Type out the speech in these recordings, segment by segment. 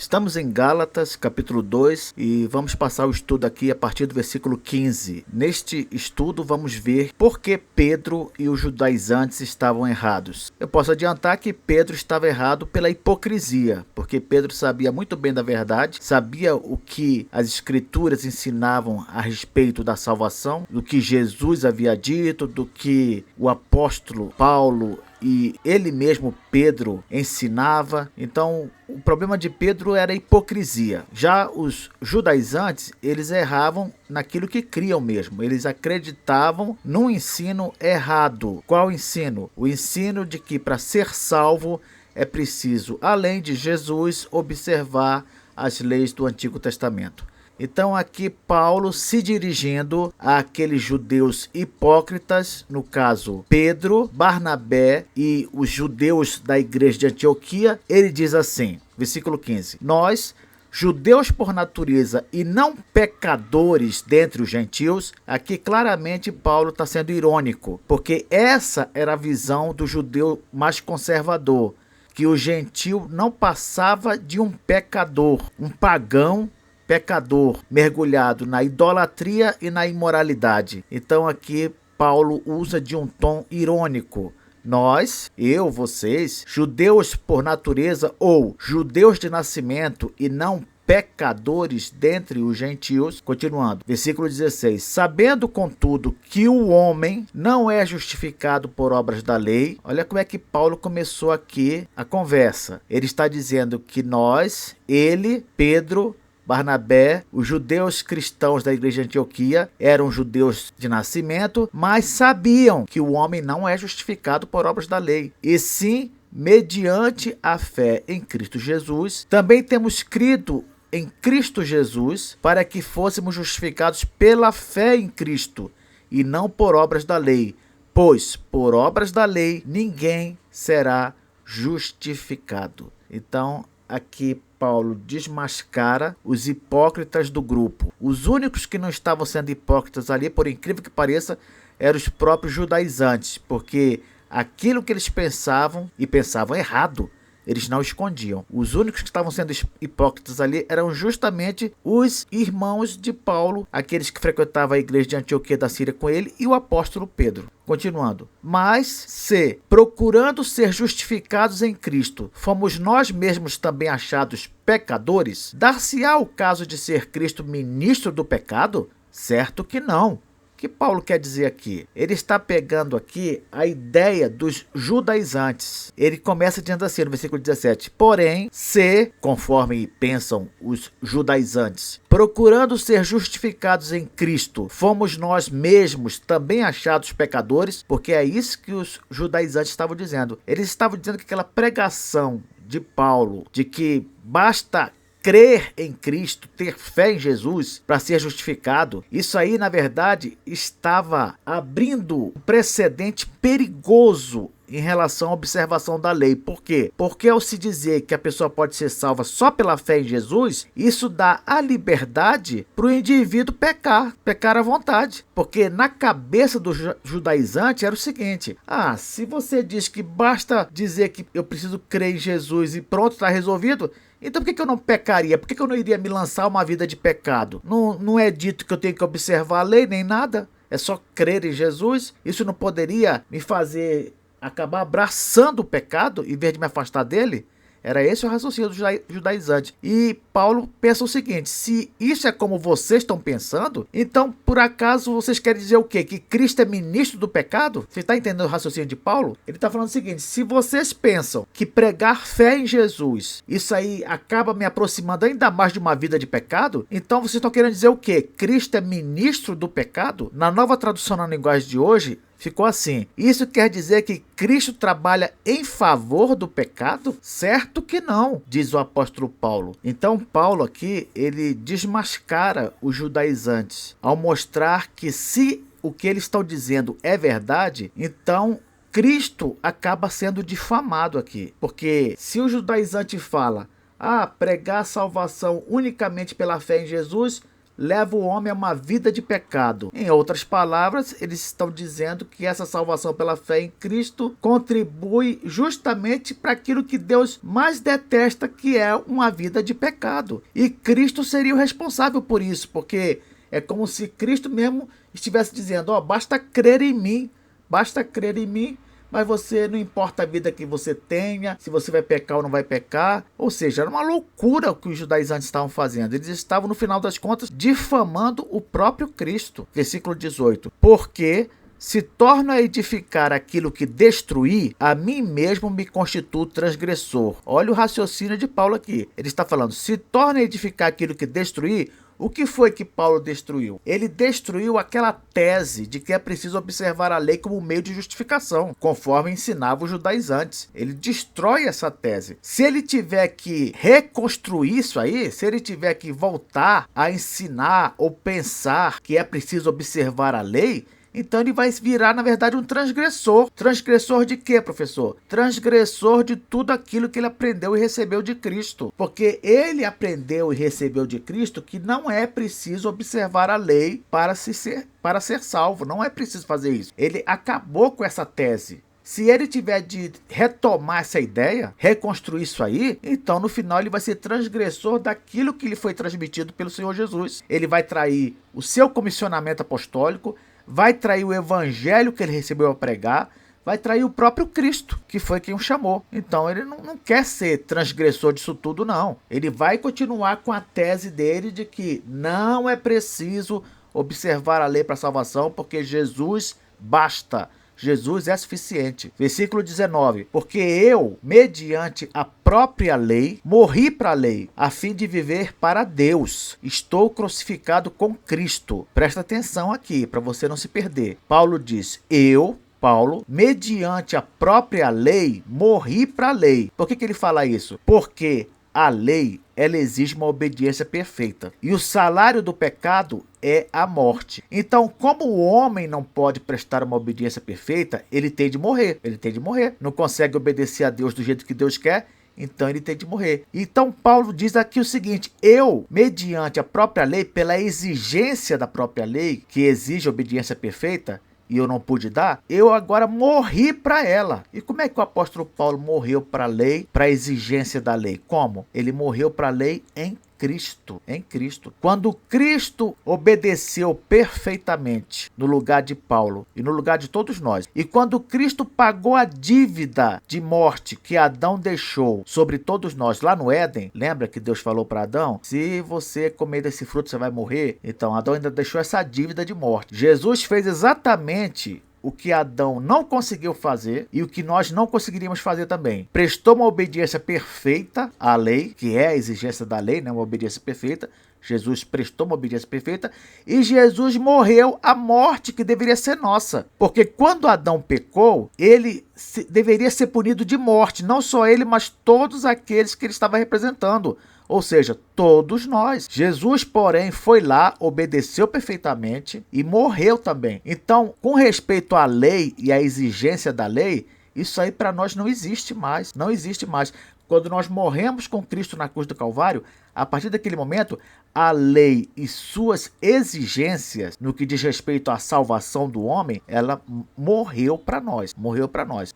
Estamos em Gálatas, capítulo 2, e vamos passar o estudo aqui a partir do versículo 15. Neste estudo vamos ver por que Pedro e os judaizantes estavam errados. Eu posso adiantar que Pedro estava errado pela hipocrisia, porque Pedro sabia muito bem da verdade, sabia o que as escrituras ensinavam a respeito da salvação, do que Jesus havia dito, do que o apóstolo Paulo e ele mesmo, Pedro, ensinava. Então, o problema de Pedro era a hipocrisia. Já os judaizantes, eles erravam naquilo que criam mesmo. Eles acreditavam num ensino errado. Qual ensino? O ensino de que para ser salvo é preciso, além de Jesus, observar as leis do Antigo Testamento. Então aqui Paulo se dirigindo àqueles judeus hipócritas, no caso Pedro, Barnabé e os judeus da igreja de Antioquia, ele diz assim, versículo 15: Nós, judeus por natureza e não pecadores dentre os gentios, aqui claramente Paulo está sendo irônico, porque essa era a visão do judeu mais conservador, que o gentio não passava de um pecador, um pagão, pecador, mergulhado na idolatria e na imoralidade. Então aqui Paulo usa de um tom irônico. Nós, eu, vocês, judeus por natureza ou judeus de nascimento e não pecadores dentre os gentios, continuando, versículo 16, sabendo contudo que o homem não é justificado por obras da lei. Olha como é que Paulo começou aqui a conversa. Ele está dizendo que nós, ele, Pedro, Barnabé, os judeus cristãos da igreja de Antioquia eram judeus de nascimento, mas sabiam que o homem não é justificado por obras da lei, e sim mediante a fé em Cristo Jesus. Também temos crido em Cristo Jesus para que fôssemos justificados pela fé em Cristo e não por obras da lei, pois por obras da lei ninguém será justificado. Então aqui Paulo desmascara os hipócritas do grupo. Os únicos que não estavam sendo hipócritas ali, por incrível que pareça, eram os próprios judaizantes, porque aquilo que eles pensavam, e pensavam errado, eles não escondiam. Os únicos que estavam sendo hipócritas ali eram justamente os irmãos de Paulo, aqueles que frequentavam a igreja de Antioquia da Síria com ele, e o apóstolo Pedro. Continuando. Mas se, procurando ser justificados em Cristo, fomos nós mesmos também achados pecadores, dar-se-á o caso de ser Cristo ministro do pecado? Certo que não. O que Paulo quer dizer aqui? Ele está pegando aqui a ideia dos judaizantes. Ele começa dizendo assim no versículo 17: Porém, se, conforme pensam os judaizantes, procurando ser justificados em Cristo, fomos nós mesmos também achados pecadores, porque é isso que os judaizantes estavam dizendo. Eles estavam dizendo que aquela pregação de Paulo, de que basta crer em Cristo, ter fé em Jesus para ser justificado, isso aí na verdade estava abrindo um precedente perigoso em relação à observação da lei. Por quê? Porque ao se dizer que a pessoa pode ser salva só pela fé em Jesus, isso dá a liberdade para o indivíduo pecar à vontade. Porque na cabeça do judaizante era o seguinte: se você diz que basta dizer que eu preciso crer em Jesus e pronto, está resolvido, então por que eu não pecaria? Por que eu não iria me lançar uma vida de pecado? Não é dito que eu tenho que observar a lei nem nada, é só crer em Jesus. Isso não poderia me fazer acabar abraçando o pecado em vez de me afastar dele? Era esse o raciocínio do judaizante. E Paulo pensa o seguinte: se isso é como vocês estão pensando, então por acaso vocês querem dizer o quê? Que Cristo é ministro do pecado? Você está entendendo o raciocínio de Paulo? Ele está falando o seguinte: se vocês pensam que pregar fé em Jesus, isso aí acaba me aproximando ainda mais de uma vida de pecado, então vocês estão querendo dizer o quê? Cristo é ministro do pecado? Na nova tradução na linguagem de hoje, ficou assim: isso quer dizer que Cristo trabalha em favor do pecado? Certo que não, diz o apóstolo Paulo. Então Paulo aqui, ele desmascara os judaizantes ao mostrar que se o que eles estão dizendo é verdade, então Cristo acaba sendo difamado aqui. Porque se o judaizante fala, pregar a salvação unicamente pela fé em Jesus, leva o homem a uma vida de pecado. Em outras palavras, eles estão dizendo que essa salvação pela fé em Cristo contribui justamente para aquilo que Deus mais detesta, que é uma vida de pecado. E Cristo seria o responsável por isso, porque é como se Cristo mesmo estivesse dizendo, basta crer em mim, mas você não importa a vida que você tenha, se você vai pecar ou não vai pecar. Ou seja, era uma loucura o que os judaizantes estavam fazendo. Eles estavam, no final das contas, difamando o próprio Cristo. Versículo 18. Porque se torno a edificar aquilo que destruí, a mim mesmo me constituo transgressor. Olha o raciocínio de Paulo aqui. Ele está falando, se torna a edificar aquilo que destruí. O que foi que Paulo destruiu? Ele destruiu aquela tese de que é preciso observar a lei como meio de justificação, conforme ensinava os judaizantes. Ele destrói essa tese. Se ele tiver que reconstruir isso aí, se ele tiver que voltar a ensinar ou pensar que é preciso observar a lei, então ele vai virar, na verdade, um transgressor. Transgressor de quê, professor? Transgressor de tudo aquilo que ele aprendeu e recebeu de Cristo. Porque ele aprendeu e recebeu de Cristo que não é preciso observar a lei para ser salvo. Não é preciso fazer isso. Ele acabou com essa tese. Se ele tiver de retomar essa ideia, reconstruir isso aí, então no final ele vai ser transgressor daquilo que lhe foi transmitido pelo Senhor Jesus. Ele vai trair o seu comissionamento apostólico, vai trair o evangelho que ele recebeu a pregar, vai trair o próprio Cristo, que foi quem o chamou. Então ele não quer ser transgressor disso tudo, não. Ele vai continuar com a tese dele de que não é preciso observar a lei para salvação, porque Jesus basta. Jesus é suficiente. Versículo 19. Porque eu, mediante a própria lei, morri para a lei, a fim de viver para Deus. Estou crucificado com Cristo. Presta atenção aqui, para você não se perder. Paulo diz, Paulo, mediante a própria lei, morri para a lei. Por que ele fala isso? Porque a lei, ela exige uma obediência perfeita. E o salário do pecado é a morte. Então, como o homem não pode prestar uma obediência perfeita, ele tem de morrer. Não consegue obedecer a Deus do jeito que Deus quer, então ele tem de morrer. Então, Paulo diz aqui o seguinte, eu, mediante a própria lei, pela exigência da própria lei, que exige obediência perfeita, e eu não pude dar, eu agora morri para ela. E como é que o apóstolo Paulo morreu para a lei, para a exigência da lei? Como? Ele morreu para a lei em Cristo. Quando Cristo obedeceu perfeitamente no lugar de Paulo e no lugar de todos nós, e quando Cristo pagou a dívida de morte que Adão deixou sobre todos nós lá no Éden, lembra que Deus falou para Adão, se você comer desse fruto você vai morrer? Então Adão ainda deixou essa dívida de morte. Jesus fez exatamente o que Adão não conseguiu fazer e o que nós não conseguiríamos fazer também. Prestou uma obediência perfeita à lei, que é a exigência da lei, né? Uma obediência perfeita. Jesus prestou uma obediência perfeita e Jesus morreu a morte que deveria ser nossa. Porque quando Adão pecou, ele deveria ser punido de morte. Não só ele, mas todos aqueles que ele estava representando. Ou seja, todos nós. Jesus, porém, foi lá, obedeceu perfeitamente e morreu também. Então, com respeito à lei e à exigência da lei, isso aí para nós não existe mais. Não existe mais. Quando nós morremos com Cristo na cruz do Calvário, a partir daquele momento, a lei e suas exigências no que diz respeito à salvação do homem, ela morreu para nós.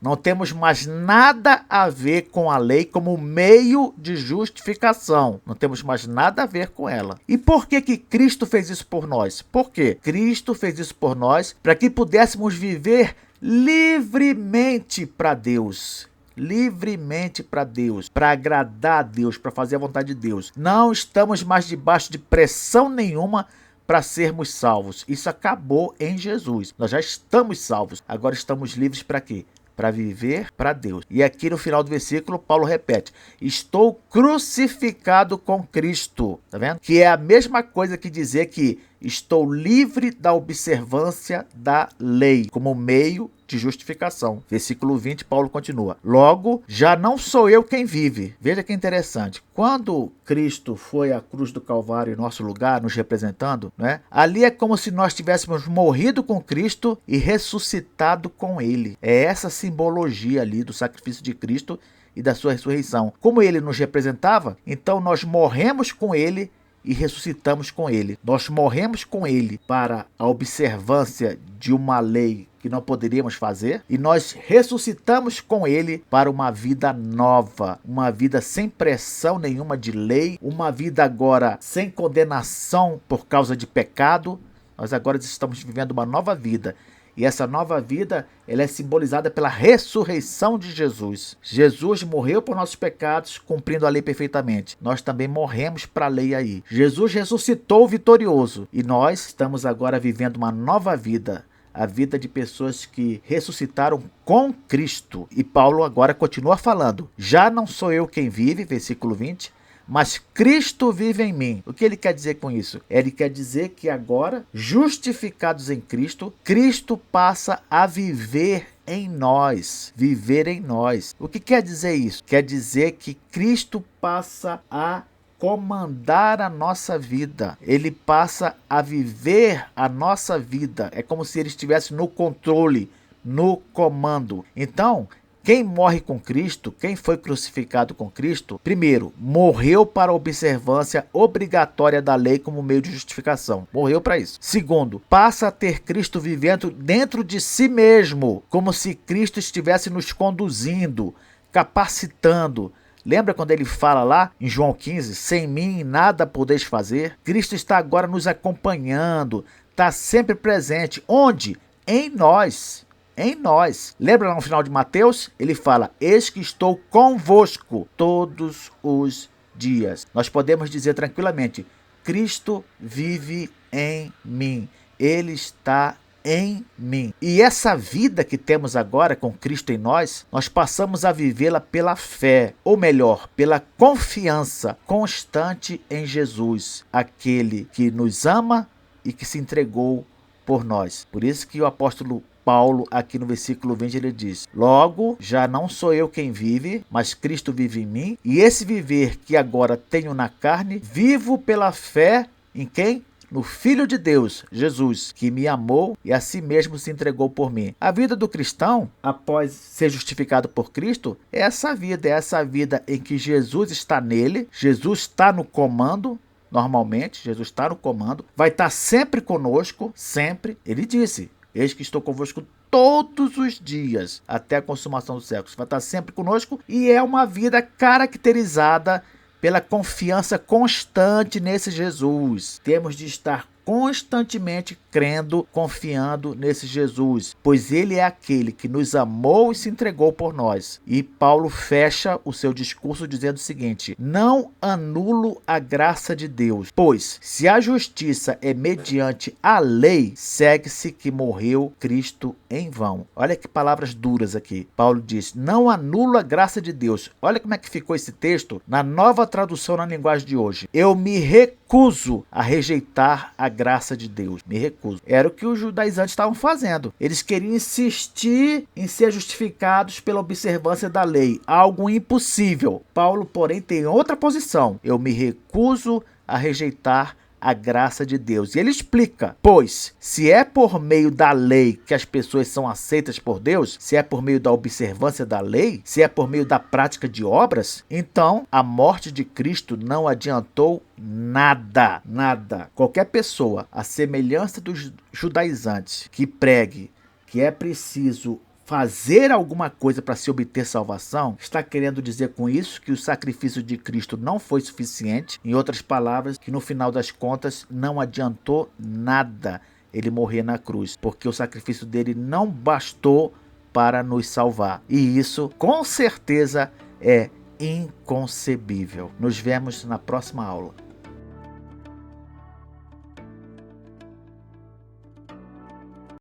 Não temos mais nada a ver com a lei como meio de justificação. Não temos mais nada a ver com ela. E por que Cristo fez isso por nós? Por quê? Cristo fez isso por nós para que pudéssemos viver livremente para Deus. Livremente para Deus, para agradar a Deus, para fazer a vontade de Deus. Não estamos mais debaixo de pressão nenhuma para sermos salvos. Isso acabou em Jesus. Nós já estamos salvos. Agora estamos livres para quê? Para viver para Deus. E aqui no final do versículo, Paulo repete, estou crucificado com Cristo. Tá vendo? Que é a mesma coisa que dizer que estou livre da observância da lei, como meio de justificação. Versículo 20, Paulo continua. Logo, já não sou eu quem vive. Veja que interessante. Quando Cristo foi à cruz do Calvário em nosso lugar, nos representando, né? Ali é como se nós tivéssemos morrido com Cristo e ressuscitado com Ele. É essa simbologia ali do sacrifício de Cristo e da sua ressurreição. Como Ele nos representava, então nós morremos com Ele e ressuscitamos com ele. Nós morremos com ele para a observância de uma lei que não poderíamos fazer, e nós ressuscitamos com ele para uma vida nova, uma vida sem pressão nenhuma de lei, uma vida agora sem condenação por causa de pecado. Nós agora estamos vivendo uma nova vida. E essa nova vida, ela é simbolizada pela ressurreição de Jesus. Jesus morreu por nossos pecados, cumprindo a lei perfeitamente. Nós também morremos para a lei aí. Jesus ressuscitou vitorioso. E nós estamos agora vivendo uma nova vida. A vida de pessoas que ressuscitaram com Cristo. E Paulo agora continua falando. Já não sou eu quem vive, versículo 20. Mas Cristo vive em mim. O que ele quer dizer com isso? Ele quer dizer que agora, justificados em Cristo, Cristo passa a viver em nós. Viver em nós. O que quer dizer isso? Quer dizer que Cristo passa a comandar a nossa vida. Ele passa a viver a nossa vida. É como se ele estivesse no controle, no comando. Então, quem morre com Cristo, quem foi crucificado com Cristo, primeiro, morreu para a observância obrigatória da lei como meio de justificação. Morreu para isso. Segundo, passa a ter Cristo vivendo dentro de si mesmo, como se Cristo estivesse nos conduzindo, capacitando. Lembra quando ele fala lá em João 15, sem mim nada podeis fazer? Cristo está agora nos acompanhando, está sempre presente. Onde? Em nós. Em nós. Lembra lá no final de Mateus? Ele fala, eis que estou convosco todos os dias. Nós podemos dizer tranquilamente, Cristo vive em mim. Ele está em mim. E essa vida que temos agora com Cristo em nós, nós passamos a vivê-la pela fé, ou melhor, pela confiança constante em Jesus, aquele que nos ama e que se entregou por nós. Por isso que o apóstolo Paulo, aqui no versículo 20, ele diz, logo, já não sou eu quem vive, mas Cristo vive em mim, e esse viver que agora tenho na carne, vivo pela fé em quem? No Filho de Deus, Jesus, que me amou e a si mesmo se entregou por mim. A vida do cristão, após ser justificado por Cristo, é essa vida em que Jesus está nele, Jesus está no comando. Normalmente, Jesus está no comando, vai estar sempre conosco, sempre. Ele disse, eis que estou convosco todos os dias, até a consumação dos séculos. Vai estar sempre conosco e é uma vida caracterizada pela confiança constante nesse Jesus. Temos de estar constantemente crendo, confiando nesse Jesus, pois ele é aquele que nos amou e se entregou por nós. E Paulo fecha o seu discurso dizendo o seguinte, não anulo a graça de Deus, pois se a justiça é mediante a lei, segue-se que morreu Cristo em vão. Olha que palavras duras aqui. Paulo diz, não anulo a graça de Deus. Olha como é que ficou esse texto na Nova Tradução na linguagem de hoje. Eu me recuso a rejeitar a graça de Deus. Me recuso. Era o que os judaizantes estavam fazendo. Eles queriam insistir em ser justificados pela observância da lei. Algo impossível. Paulo, porém, tem outra posição. Eu me recuso a rejeitar a graça de Deus. E ele explica, pois, se é por meio da lei que as pessoas são aceitas por Deus, se é por meio da observância da lei, se é por meio da prática de obras, então a morte de Cristo não adiantou nada, nada. Qualquer pessoa, à semelhança dos judaizantes, que pregue que é preciso fazer alguma coisa para se obter salvação, está querendo dizer com isso que o sacrifício de Cristo não foi suficiente. Em outras palavras, que no final das contas não adiantou nada ele morrer na cruz, porque o sacrifício dele não bastou para nos salvar. E isso, com certeza, é inconcebível. Nos vemos na próxima aula.